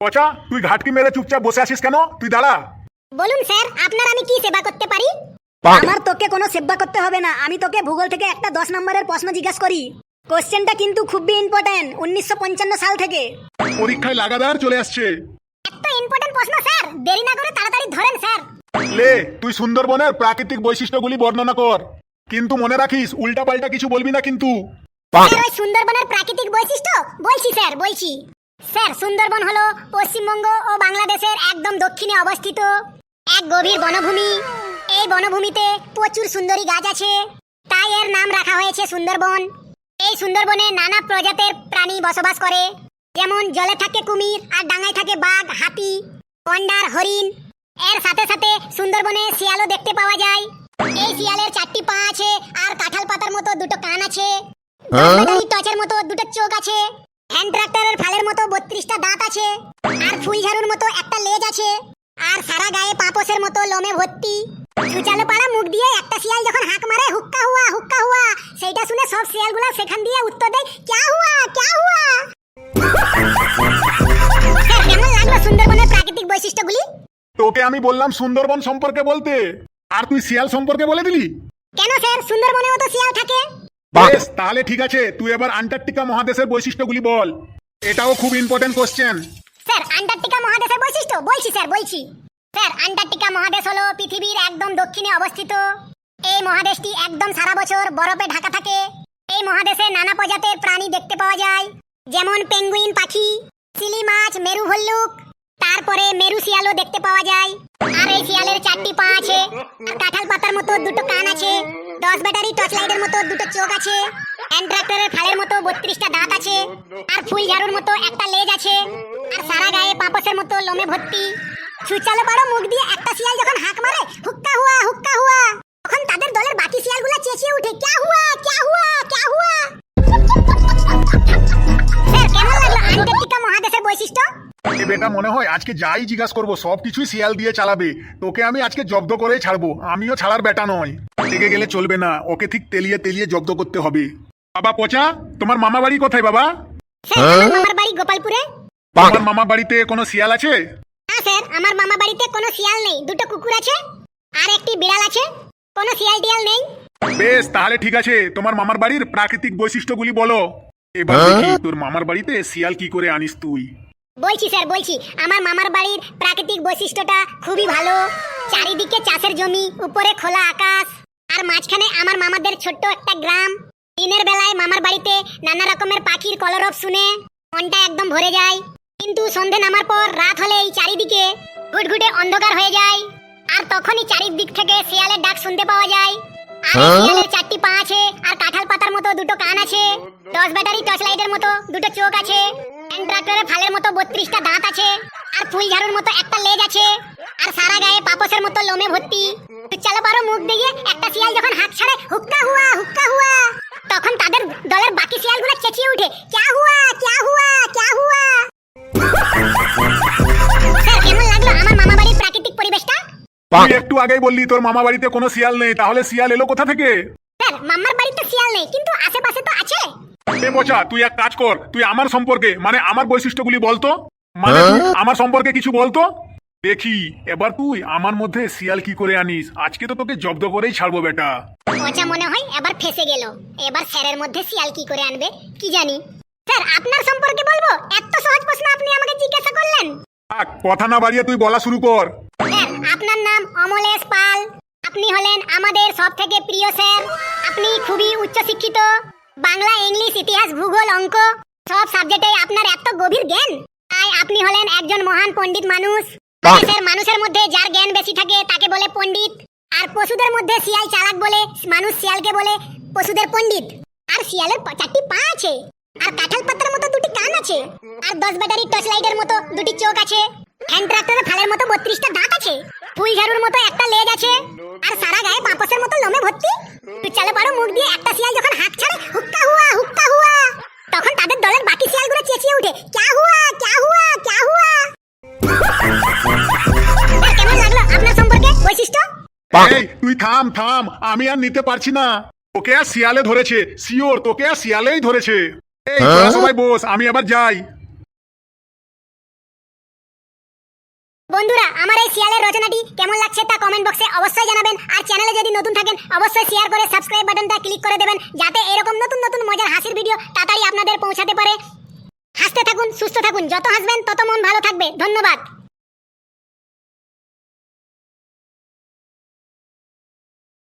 পচা, তুই ঘাটকি মেরে চুপচাপ বসে আছিস কেন? তুই দাঁড়া। বলুন স্যার, আপনার আমি কি সেবা করতে পারি? আমার তোকে কোনো সেবা করতে হবে না। আমি তোকে ভূগোল থেকে একটা 10 নম্বরের প্রশ্ন জিজ্ঞাসা করি। কোশ্চেনটা কিন্তু খুবই ইম্পর্টেন্ট, 1955 সাল থেকে। পরীক্ষায় লাগাতার চলে আসছে। এত ইম্পর্টেন্ট প্রশ্ন স্যার, দেরি না করে তাড়াতাড়ি ধরেন স্যার। লে, তুই সুন্দরবনের প্রাকৃতিক বৈশিষ্ট্যগুলি বর্ণনা কর, কিন্তু মনে রাখিস উল্টাপাল্টা কিছু বলবি না কিন্তু। স্যার, ওই সুন্দরবনের প্রাকৃতিক বৈশিষ্ট্য বলছি স্যার, বলছি। স্যার, সুন্দরবন হলো পশ্চিমবঙ্গ ও বাংলাদেশের একদম দক্ষিণে অবস্থিত এক গভীর বনভূমি। এই বনভূমিতে প্রচুর সুন্দরী গাছ আছে, তাই এর নাম রাখা হয়েছে সুন্দরবন। এই সুন্দরবনে নানা প্রজাতির প্রাণী বসবাস করে, যেমন জলে থাকে কুমির আর ডাঙায় থাকে বাঘ, হাতি, গন্ডার, হরিণ। এর সাথে সাথে সুন্দরবনে শিয়ালও দেখতে পাওয়া যায়। এই শিয়ালের 4টি পা আছে আর কাঁঠাল পাতার মতো 2টো কান আছে। টচের মতো 2টো চোখ আছে। হ্যান্ড ট্রাক্টরের ফালের মতো 32টা দাঁত আছে। আর ফুল ঝাড়ুর মতো একটা লেজ আছে। আর সারা গায়ে পাপোসের মতো লোমে ভর্তি। সুচালো পাড়া মুখ দিয়ে একটা শিয়াল যখন হাঁক মারে হুক্কা হুয়া হুক্কা হুয়া, সেইটা শুনে সব শিয়ালগুলো সেখান দিয়ে উত্তর দেয় ক্যা হুয়া ক্যা হুয়া। স্যার, কেমন লাগলো সুন্দরবনের প্রাকৃতিক বৈশিষ্ট্যগুলি? তোকে আমি বললাম সুন্দরবন সম্পর্কে বলতে, আর তুই শিয়াল সম্পর্কে বলে দিলি। কেন স্যার, সুন্দরবনেও তো শিয়াল থাকে। বেশ, তাহলে ঠিক আছে, তুই এবার আন্টার্কটিকা মহাদেশের বৈশিষ্ট্যগুলি বল। এটাও খুব ইম্পর্টেন্ট কোশ্চেন। স্যার, আন্টার্কটিকা মহাদেশের বৈশিষ্ট্য বলছি স্যার, বলছি। স্যার, আন্টার্কটিকা মহাদেশ হলো পৃথিবীর একদম দক্ষিণে অবস্থিত। এই মহাদেশটি একদম সারা বছর বরফে ঢাকা থাকে। এই মহাদেশে নানা প্রজাতির প্রাণী দেখতে পাওয়া যায়, যেমন পেঙ্গুইন পাখি, চিলি মাছ, মেরু ভাল্লুক, তারপরে মেরু শিয়ালও দেখতে পাওয়া যায়। আর এই শিয়ালের 4টি পা আছে, আর কাঁঠাল পাতার মতো 2টো কান আছে। 10 ব্যাটারি টর্চ লাইটের মতো 2টো চোখ আছে। হ্যান্ড ট্রাক্টরের ফালের মতো 32টা দাঁত আছে। আর ফুল ঝাড়ুর মতো একটা লেজ আছে। আর সারা গায়ে পাপোসের মতো লোমে ভর্তি। সুচালো পাড়ো মুখ দিয়ে একটা শিয়াল যখন হাঁক মারে হুক্কা হুয়া হুক্কা হুয়া, তখন তাদের দলের বাকি শিয়ালগুলো চেঁচিয়ে ওঠে ক্যা হুয়া ক্যা হুয়া ক্যা হুয়া। স্যার, কেমন লাগলো আন্টার্কটিকা মহাদেশের বৈশিষ্ট্য? এ বেটা, মনে হয় আজকে যাই জিজ্ঞাসা করবো সব কিছুই শিয়াল দিয়ে চালাবে। তোকে আমি আজকে জব্দ করেই ছাড়বো। আমিও ছাড়ার বেটা নয়, লেগে গেলে চলবে না, ওকে ঠিক তেলিয়ে তেলিয়ে জব্দ করতে হবে। বাবা পচা, তোমার মামা বাড়ি কোথায় বাবা? স্যার, আমার মামার বাড়ি গোপালপুরে। তোমার মামা বাড়িতে কোনো শিয়াল আছে? না স্যার, আমার মামা বাড়িতে কোনো শিয়াল নেই। 2টো কুকুর আছে আর একটি বিড়াল আছে, কোনো শিয়াল টিয়াল নেই। বেশ, তাহলে ঠিক আছে, তোমার মামার বাড়ির প্রাকৃতিক বৈশিষ্ট্যগুলি বলো। এবার দেখি তোর মামার বাড়িতে শিয়াল কি করে আনিস তুই। বলছি স্যার, বলছি। আমার মামার বাড়ির প্রাকৃতিক বৈশিষ্ট্যটা খুবই ভালো। চারিদিকে চাষের জমি, উপরে খোলা আকাশ, আর মাঝখানে আমার মামাদের ছোট্ট একটা গ্রাম। দিনের বেলায় মামার বাড়িতে নানা রকমের পাখির কলরব শুনে মনটা একদম ভরে যায়। কিন্তু সন্ধে নামার পর রাত হলেই চারিদিকে ঘুটঘুটে অন্ধকার হয়ে যায়, আর তখনই চারিদিক থেকে শিয়ালের ডাক শুনতে পাওয়া যায়। আর এই শিয়ালের 4টি পা আছে, আর কাঁঠাল পাতার মতো 2টো কান আছে। 10 ব্যাটারি টর্চ লাইটের মতো 2টো চোখ আছে। হ্যান্ড ট্রাক্টরের ফালের মতো 32টা দাঁত আছে। আর ফুল ঝাড়ুর মতো একটা লেজ আছে। আর সারা গায়ে পাপোসের মতো লোমে ভর্তি। চলো পারো মুখ দিয়ে একটা শিয়াল যখন হাঁক ছাড়ে হুক্কা হুয়া হুক্কা হুয়া, তখন তাদের দলের বাকি শিয়ালগুলো চেঁচিয়ে ওঠে ক্যা হুয়া ক্যা হুয়া ক্যা হুয়া। স্যার, কেমন লাগলো আমার মামা বাড়ির প্রাকৃতিক পরিবেশটা? তুই একটু আগেই বললি তোর মামা বাড়িতে কোনো শিয়াল নেই, তাহলে শিয়াল এলো কোথা থেকে? স্যার, মামার বাড়িতে শিয়াল নেই, কিন্তু আশেপাশে তো আছে। এ পচা, তুই এক কাজ কর, তুই আমার সম্পর্কে মানে আমার বৈশিষ্ট্যগুলি বলতো, মানে তুই আমার সম্পর্কে কিছু বলতো দেখি। এবার তুই আমার মধ্যে শিয়াল কি করে আনিস। আজকে তো তোকে জব্দ করেই ছাড়বো বেটা। পচা মনে হয় এবার ফেসে গেল। এবার স্যারের মধ্যে শিয়াল কি করে আনবে কি জানি। স্যার, আপনার সম্পর্কে বলবো? এত সহজ প্রশ্ন আপনি আমাকে জিজ্ঞাসা করলেন। থাক, কথা না বাড়িয়ে তুই বলা শুরু কর। স্যার, আপনার নাম অমলেশ পাল। আপনি হলেন আমাদের সবথেকে প্রিয় স্যার। আপনি খুবই উচ্চশিক্ষিত। বাংলা, ইংলিশ, ইতিহাস, ভূগোল, অঙ্ক সব সাবজেক্টে আপনার এত গভীর জ্ঞান। তাই আপনি হলেন একজন মহান পণ্ডিত মানুষ। স্যার, মানুষের মধ্যে যার জ্ঞান বেশি থাকে তাকে বলে পণ্ডিত। আর পশুদের মধ্যে শিয়াল চালাক বলে মানুষ শিয়ালকে বলে পশুদের পণ্ডিত। আর শিয়ালের 4টি পা আছে, আর কাঁঠাল পাতার মতো 2টি কান আছে, আর 10 ব্যাটারি টর্চ লাইটের মতো 2টি চোখ আছে। হ্যান্ড ট্রাক্টরের ফালের মতো 32টা দাঁত আছে। ফুল ঝাড়ুর মতো একটা লেজ আছে। আর সারা গায়ে পাপোসের মতো লোমে ভর্তি। তুই চলে পারো মুখ দিয়ে একটা শিয়াল যখন হাঁক ছাড়ে হুক্কা হুয়া হুক্কা হুয়া, তখন তাদের দলের বাকি শিয়ালগুলো চেঁচিয়ে ওঠে ক্যা হুয়া ক্যা হুয়া ক্যা হুয়া। স্যার, কেমন লাগলো আপনার সম্পর্কে বৈশিষ্ট্য? এই তুই থাম থাম, আমি আর নিতে পারছি না। তোকে আর শিয়ালে ধরেছে, শিওর তোকে আর শিয়ালেই ধরেছে। এই তোরা সবাই বস, আমি আবার যাই। বন্ধুরা আমার এই শিয়ালের রচনাটি কেমন লাগছে তা কমেন্ট বক্সে অবশ্যই জানাবেন। আর চ্যানেলে যদি নতুন থাকেন অবশ্যই শেয়ার করে সাবস্ক্রাইব বাটনটা ক্লিক করে দেবেন, যাতে এরকম নতুন নতুন মজার হাসির ভিডিও তাড়াতাড়ি আপনাদের পৌঁছাতে পারে। হাসতে থাকুন, সুস্থ থাকুন, যত হাসবেন তত মন ভালো থাকবে। ধন্যবাদ।